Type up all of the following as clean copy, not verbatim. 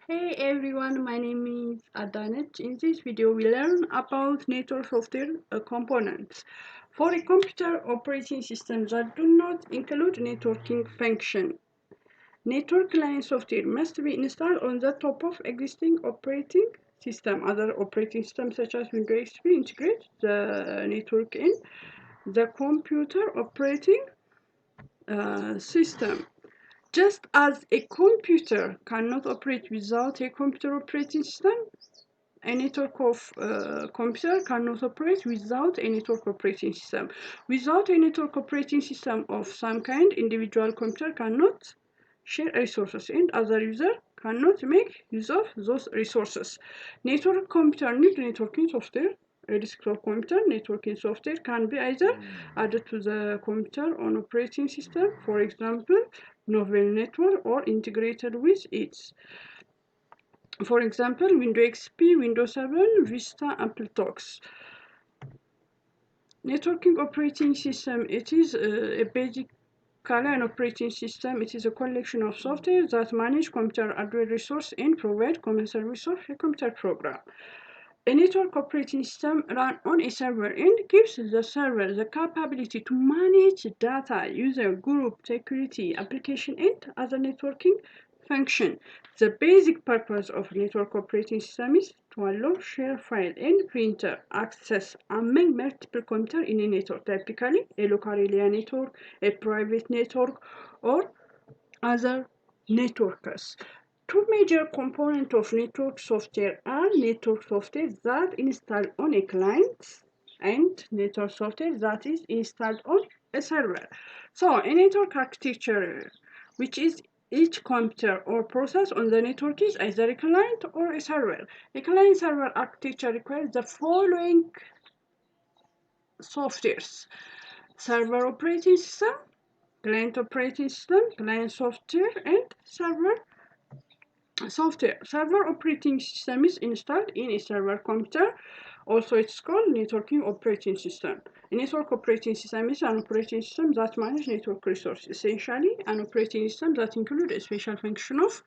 Hey everyone, my name is Adanet. In this video, we learn about network software components for a computer operating system that do not include networking function. Network client software must be installed on the top of existing operating system. Other operating systems such as Windows XP integrate the network in the computer operating system. Just as a computer cannot operate without a computer operating system, a network of computer cannot operate without a network operating system. Without a network operating system of some kind, individual computer cannot share resources and other user cannot make use of those resources. Network computer need networking software. A desktop computer networking software can be either added to the computer on operating system, for example, Novel Network, or integrated with it. For example, Windows XP, Windows 7, Vista, AppleTalks. Networking operating system, it is a basic an operating system. It is a collection of software that manage computer hardware resource and provide common service of a computer program. A network operating system run on a server and gives the server the capability to manage data, user group, security, application, and other networking function. The basic purpose of network operating system is to allow share file and printer access among multiple computers in a network, typically a local area network, a private network, or other networks. Two major components of network software are network software that installed on a client and network software that is installed on a server. So a network architecture, which is each computer or process on the network is either a client or a server. A client server architecture requires the following softwares: server operating system, client operating system, client software, and server software. Server operating system is installed in a server computer. Also, it's called networking operating system. A network operating system is an operating system that manages network resources. Essentially, an operating system that includes a special function of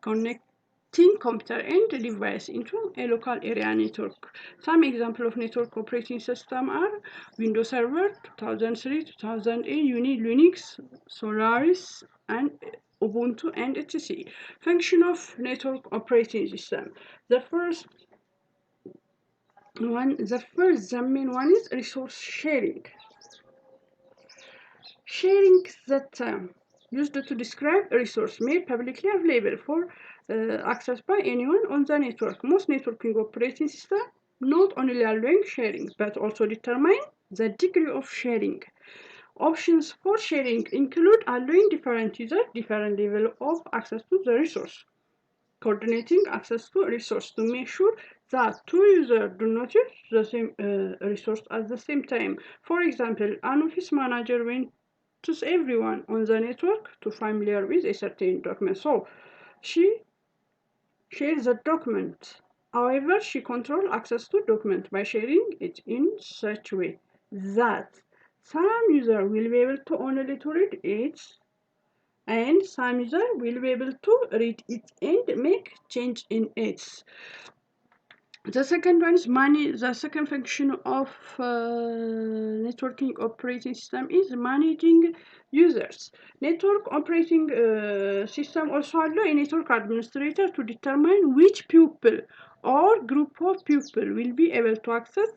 connecting computer and device into a local area network. Some examples of network operating system are Windows Server 2003, 2008, Linux, Solaris, and Ubuntu and etc. Function of network operating system. The the main one is resource sharing. Sharing that term used to describe a resource made publicly available for access by anyone on the network. Most networking operating systems not only allowing sharing but also determine the degree of sharing. Options for sharing include allowing different users different level of access to the resource, coordinating access to a resource to make sure that two users do not use the same resource at the same time. For example, an office manager wants everyone on the network to familiar with a certain document, so she shares the document. However, she controls access to document by sharing it in such a way that some user will be able to only to read it and some user will be able to read it and make change in it. The second one is money. The second function of networking operating system is managing users. Network operating system also allow a network administrator to determine which people or group of people will be able to access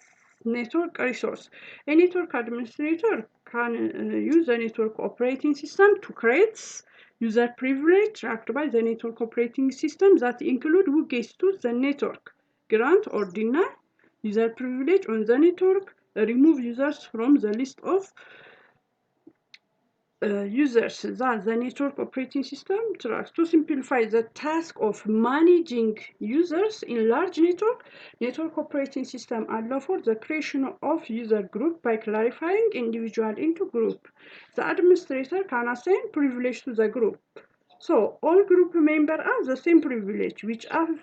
network resource. A network administrator can use the network operating system to create user privilege tracked by the network operating system that include who gets to the network, grant or deny user privilege on the network, remove users from the list of users that the network operating system tracks. To simplify the task of managing users in large network operating system allow for the creation of user group by clarifying individual into group. The administrator can assign privilege to the group. So all group members have the same privilege which have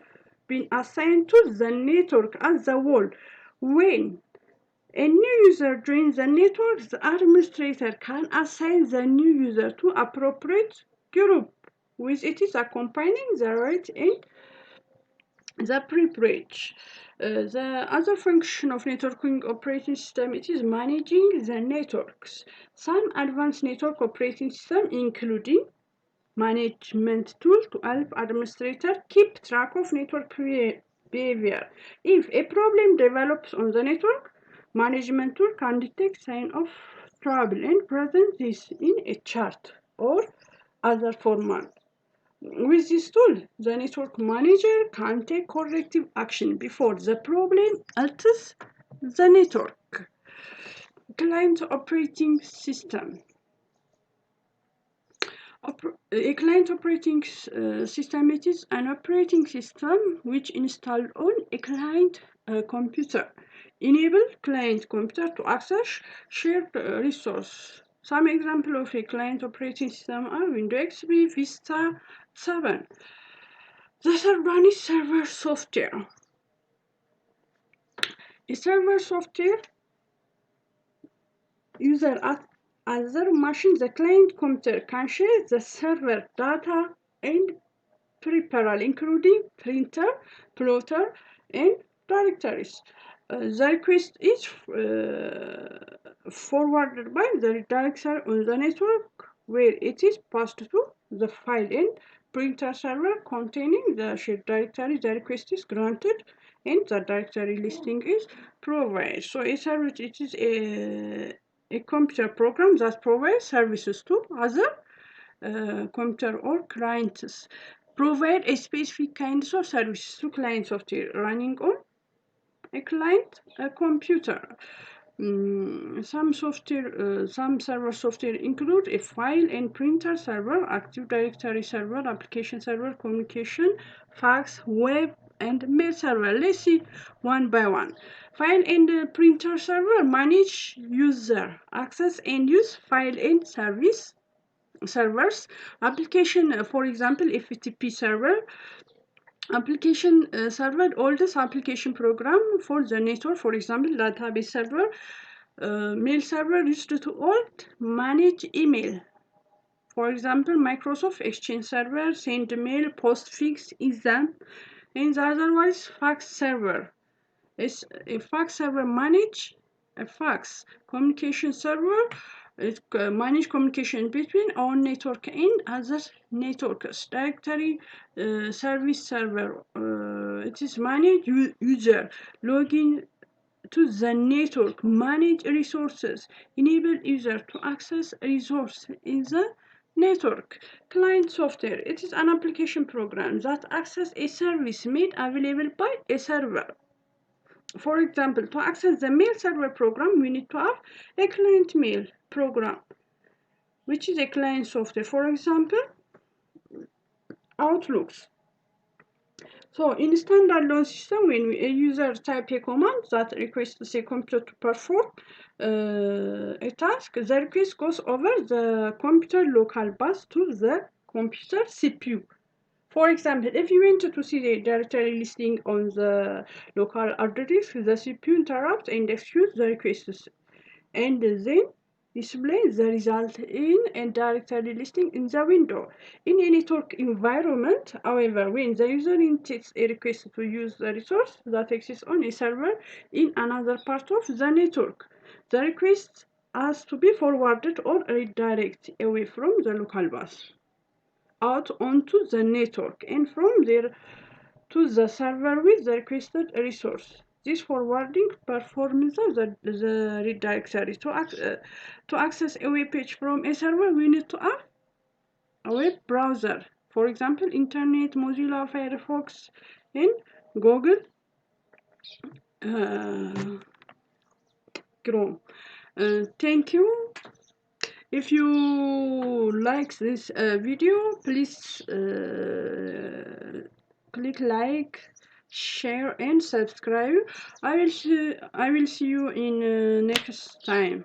been assigned to the network as a whole. When a new user joins the network, the administrator can assign the new user to appropriate group, with it is accompanying the right and The pre-bridge. The other function of networking operating system, it is managing the networks. Some advanced network operating system including management tool to help administrator keep track of network behavior. If a problem develops on the network, management tool can detect sign of trouble and present this in a chart or other format. With this tool, the network manager can take corrective action before the problem alters the network. Client operating system. A client operating system, it is an operating system which installed on a client computer. Enable client computer to access shared resource. Some example of a client operating system are Windows XP, Vista 7. The third one is server software. A server software user at other machine, the client computer can share the server data and peripheral, including printer, plotter, and directories. The request is forwarded by the directory on the network, where it is passed to the file and printer server containing the shared directory. The request is granted and the directory listing is provided. So a service, it is a computer program that provides services to other computer or clients. Provide a specific kinds of services to client software running on a client computer. Some server software include a file and printer server, Active Directory server, application server, communication, fax, web, and mail server. Let's see one by one. File and printer server manage user access and use file and servers. Application, for example, FTP server. Application server, oldest application program for the network, for example, database server. Mail server used to hold manage email. For example, Microsoft Exchange server, send mail, postfix, exam, and the other one is fax server. It's a fax server manage a fax. Communication server, it manage communication between our network and other networks. Directory service server, it is manage user login to the network, manage resources, enable user to access resource in the network. Client software, it is an application program that access a service made available by a server. For example, to access the mail server program, we need to have a client mail program, which is a client software. For example, Outlooks. So in standalone system, when a user type a command that requests a computer to perform a task, the request goes over the computer local bus to the computer CPU. For example, if you want to see the directory listing on the local address, the CPU interrupts and executes the requests, and then displays the result in a directory listing in the window. In a network environment, however, when the user intakes a request to use the resource that exists on a server in another part of the network, the request has to be forwarded or redirected away from the local bus out onto the network and from there to the server with the requested resource. This forwarding performs the redirectory. To access a web page from a server, we need to have a web browser. For example, Internet, Mozilla, Firefox, and Google Chrome. Thank you. If you like this video, please click like, share, and subscribe. I will see you in next time.